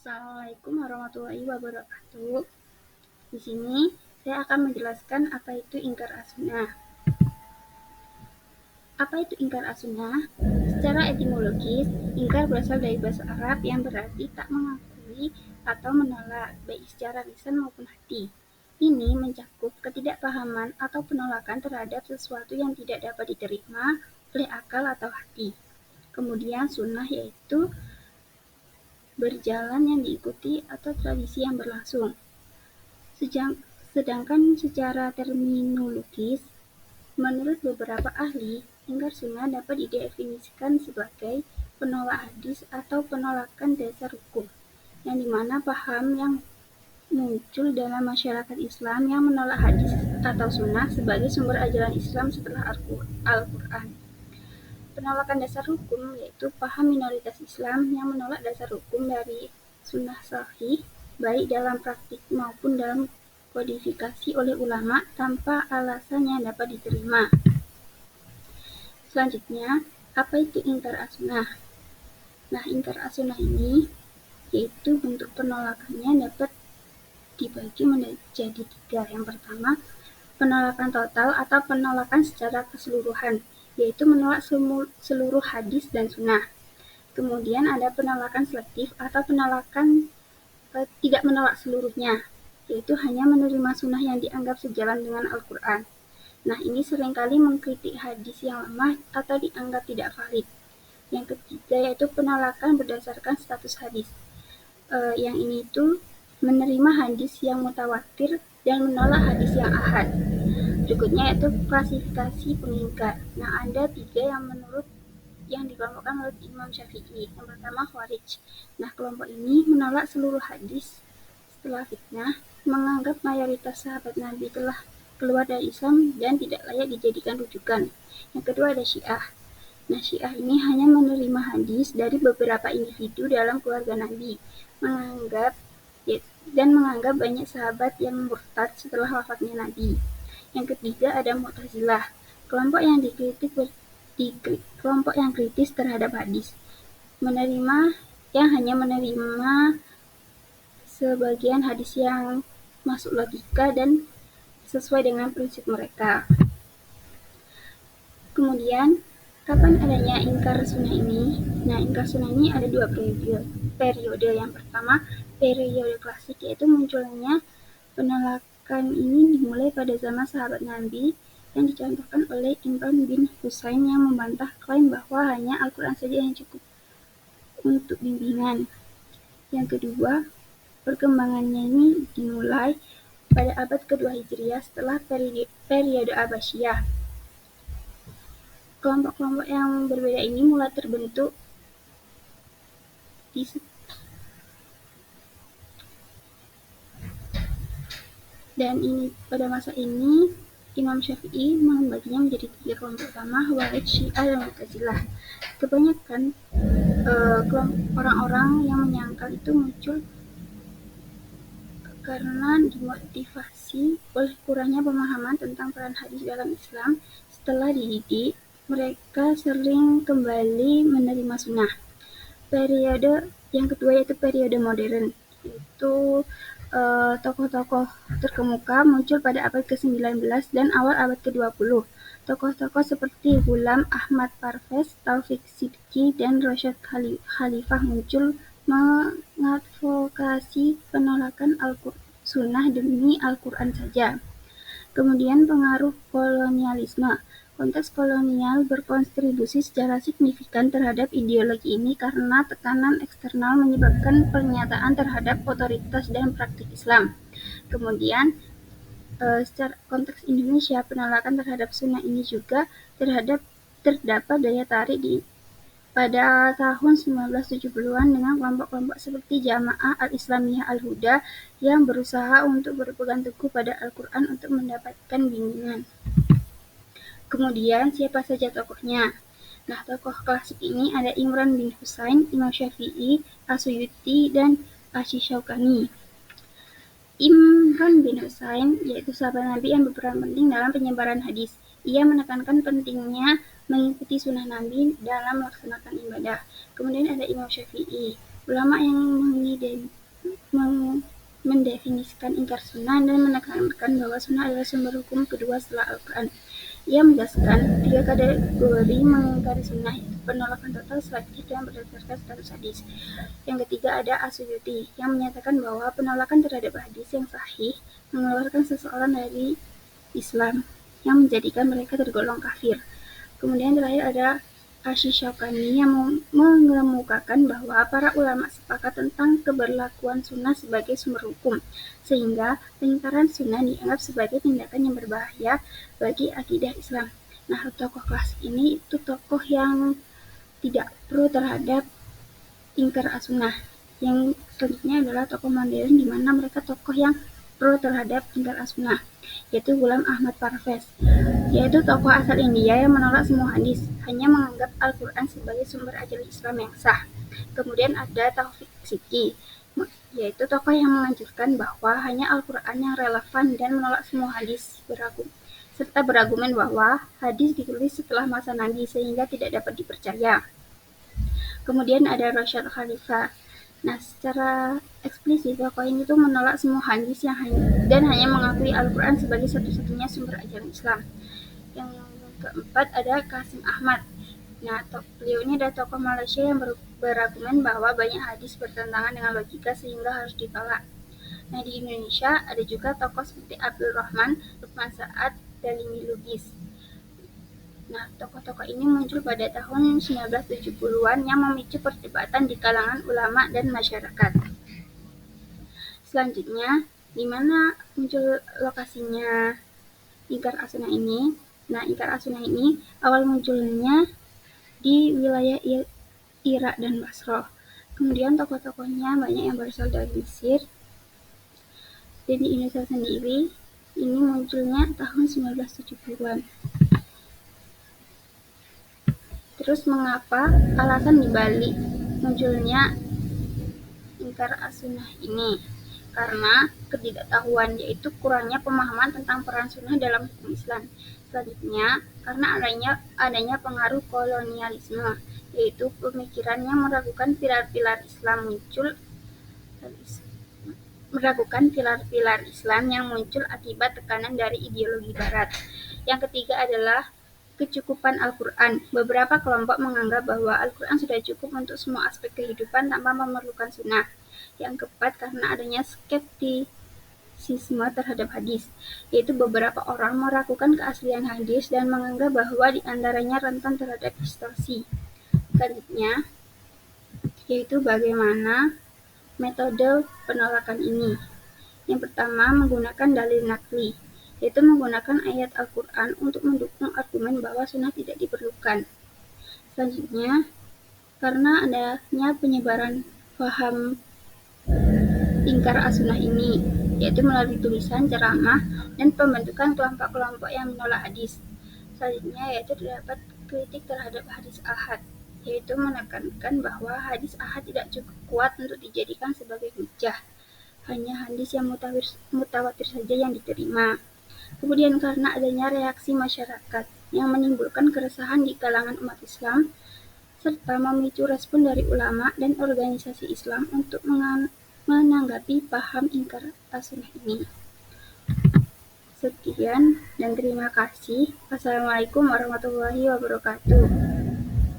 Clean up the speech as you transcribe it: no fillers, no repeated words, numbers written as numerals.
Assalamualaikum warahmatullahi wabarakatuh. Di sini saya akan menjelaskan apa itu ingkar as-sunnah. Apa itu ingkar as-sunnah? Secara etimologis, ingkar berasal dari bahasa Arab yang berarti tak mengakui atau menolak, baik secara lisan maupun hati. Ini mencakup ketidakpahaman atau penolakan terhadap sesuatu yang tidak dapat diterima oleh akal atau hati. Kemudian sunnah yaitu berjalan yang diikuti atau tradisi yang berlangsung. Sedangkan secara terminologis, menurut beberapa ahli, ingkar sunnah dapat didefinisikan sebagai penolak hadis atau penolakan dasar hukum, yang dimana paham yang muncul dalam masyarakat Islam yang menolak hadis atau sunnah sebagai sumber ajaran Islam setelah Al-Quran. Penolakan dasar hukum yaitu paham minoritas Islam yang menolak dasar hukum dari sunnah sahih, baik dalam praktik maupun dalam kodifikasi oleh ulama tanpa alasan yang dapat diterima. Selanjutnya, apa itu ingkar as-sunnah? Nah, ingkar as-sunnah ini yaitu bentuk penolakannya dapat dibagi menjadi 3. Yang pertama, penolakan total atau penolakan secara keseluruhan, yaitu menolak seluruh hadis dan sunnah. Kemudian ada penolakan selektif atau penolakan tidak menolak seluruhnya, yaitu hanya menerima sunnah yang dianggap sejalan dengan Al-Quran. Nah, ini seringkali mengkritik hadis yang lemah atau dianggap tidak valid. Yang ketiga yaitu penolakan berdasarkan status hadis. Yang ini itu menerima hadis yang mutawatir dan menolak hadis yang ahad. Berikutnya yaitu klasifikasi pengingkar. Nah, ada 3 yang dikelompokkan oleh Imam Syafi'i. Yang pertama, Khawarij. Nah, kelompok ini menolak seluruh hadis setelah fitnah, menganggap mayoritas sahabat Nabi telah keluar dari Islam dan tidak layak dijadikan rujukan. Yang kedua ada Syiah. Nah, Syiah ini hanya menerima hadis dari beberapa individu dalam keluarga Nabi, menganggap banyak sahabat yang murtad setelah wafatnya Nabi. Yang ketiga ada Mu'tazilah, kelompok yang kritis terhadap hadis, hanya menerima sebagian hadis yang masuk logika dan sesuai dengan prinsip mereka. Kemudian, kapan adanya ingkar sunnah ini? Nah, ingkar sunnah ini ada 2 periode. Yang pertama, periode klasik, yaitu munculnya penolakan ini dimulai pada zaman sahabat Nabi yang dicontohkan oleh Imran bin Husain yang membantah klaim bahwa hanya Al-Quran saja yang cukup untuk bimbingan. Yang kedua, perkembangannya ini dimulai pada abad kedua Hijriah setelah periode Abbasiyah. Kelompok-kelompok yang berbeda ini mulai terbentuk dan pada masa ini Imam Syafi'i membaginya menjadi 3 kelompok utama, Khawarij, Syiah, dan Mu'tazilah. Kebanyakan orang-orang yang menyangkal itu muncul karena dimotivasi oleh kurangnya pemahaman tentang peran hadis dalam Islam. Setelah dididik, mereka sering kembali menerima sunnah. Periode yang kedua yaitu periode modern, yaitu tokoh-tokoh terkemuka muncul pada abad ke-19 dan awal abad ke-20. Tokoh-tokoh seperti Ghulam Ahmad Parvez, Taufik Sidki, dan Rasyad Khalifah muncul mengadvokasi penolakan sunnah demi Al-Quran saja. Kemudian pengaruh kolonialisme. Konteks kolonial berkontribusi secara signifikan terhadap ideologi ini karena tekanan eksternal menyebabkan pernyataan terhadap otoritas dan praktik Islam. Kemudian, secara konteks Indonesia, penolakan terhadap sunnah ini juga terdapat daya tarik pada tahun 1970-an dengan kelompok-kelompok seperti Jamaah Al-Islamiyah Al-Huda yang berusaha untuk berpegang teguh pada Al-Quran untuk mendapatkan bimbingan. Kemudian, siapa saja tokohnya? Nah, tokoh klasik ini ada Imran bin Husain, Imam Syafi'i, As-Suyuti, dan Asy-Syaukani. Imran bin Husain yaitu sahabat Nabi yang berperan penting dalam penyebaran hadis. Ia menekankan pentingnya mengikuti sunnah Nabi dalam melaksanakan ibadah. Kemudian ada Imam Syafi'i. Ulama yang mendefinisikan ingkar sunnah dan menekankan bahwa sunnah adalah sumber hukum kedua setelah Al-Quran. Ia menjelaskan 3 kategori mengingkari sunnah, yaitu penolakan total, selektif, dan berdasarkan status hadis. Yang ketiga ada As-Suyuti yang menyatakan bahwa penolakan terhadap hadis yang sahih mengeluarkan seseorang dari Islam yang menjadikan mereka tergolong kafir. Kemudian terakhir ada Asy-Syaukani yang mengemukakan bahwa para ulama sepakat tentang keberlakuan sunnah sebagai sumber hukum, sehingga pengingkaran sunnah dianggap sebagai tindakan yang berbahaya bagi akidah Islam. Nah, tokoh klasik ini itu tokoh yang tidak pro terhadap ingkar as-sunnah. Yang selanjutnya adalah tokoh modern di mana mereka tokoh yang pro terhadap ingkar as-sunnah, yaitu Ghulam Ahmad Parvez, yaitu tokoh asal India yang menolak semua hadis, hanya menganggap Al-Quran sebagai sumber ajaran Islam yang sah. Kemudian ada Taufik Siki, yaitu tokoh yang menganjurkan bahwa hanya Al-Quran yang relevan dan menolak semua hadis serta berargumen bahwa hadis ditulis setelah masa Nabi sehingga tidak dapat dipercaya. Kemudian ada Rasyad Khalifah. Nah, secara eksplisit tokoh ini tuh menolak semua hadis dan hanya mengakui Al-Quran sebagai satu-satunya sumber ajaran Islam. Yang keempat ada Kasim Ahmad. Nah, beliau ini adalah tokoh Malaysia yang berargumen bahwa banyak hadis bertentangan dengan logika sehingga harus ditolak. Nah, di Indonesia ada juga tokoh seperti Abdul Rahman, Lukman Sa'ad, Dalimi Lubis. Nah, tokoh-tokoh ini muncul pada tahun 1970-an yang memicu perdebatan di kalangan ulama dan masyarakat. Selanjutnya, di mana muncul lokasinya ingkar as-sunnah ini? Nah, ingkar as-sunnah ini awal munculnya di wilayah Irak dan Basrah. Kemudian tokoh-tokohnya banyak yang berasal dari Mesir. Dan di Indonesia sendiri, ini munculnya tahun 1970-an. Terus mengapa alasan dibalik munculnya ingkar as-sunnah ini? Karena ketidaktahuan, yaitu kurangnya pemahaman tentang peran sunnah dalam hukum Islam. Selanjutnya, karena adanya pengaruh kolonialisme, yaitu pemikiran yang meragukan pilar-pilar Islam yang muncul akibat tekanan dari ideologi Barat. Yang ketiga adalah kecukupan Al-Quran. Beberapa kelompok menganggap bahwa Al-Quran sudah cukup untuk semua aspek kehidupan tanpa memerlukan sunnah. Yang keempat, karena adanya skeptisisme terhadap hadis, yaitu beberapa orang meragukan keaslian hadis dan menganggap bahwa di antaranya rentan terhadap distorsi. Selanjutnya, yaitu bagaimana metode penolakan ini. Yang pertama, menggunakan dalil nakli, yaitu menggunakan ayat Al-Quran untuk mendukung argumen bahwa sunnah tidak diperlukan. Selanjutnya, karena adanya penyebaran paham ingkar as-sunnah ini, yaitu melalui tulisan, ceramah, dan pembentukan kelompok-kelompok yang menolak hadis. Selanjutnya, yaitu terdapat kritik terhadap hadis ahad, yaitu menekankan bahwa hadis ahad tidak cukup kuat untuk dijadikan sebagai hujjah. Hanya hadis yang mutawatir saja yang diterima. Kemudian karena adanya reaksi masyarakat yang menimbulkan keresahan di kalangan umat Islam, serta memicu respon dari ulama dan organisasi Islam untuk menanggapi paham ingkar as-sunnah ini. Sekian dan terima kasih. Wassalamualaikum warahmatullahi wabarakatuh.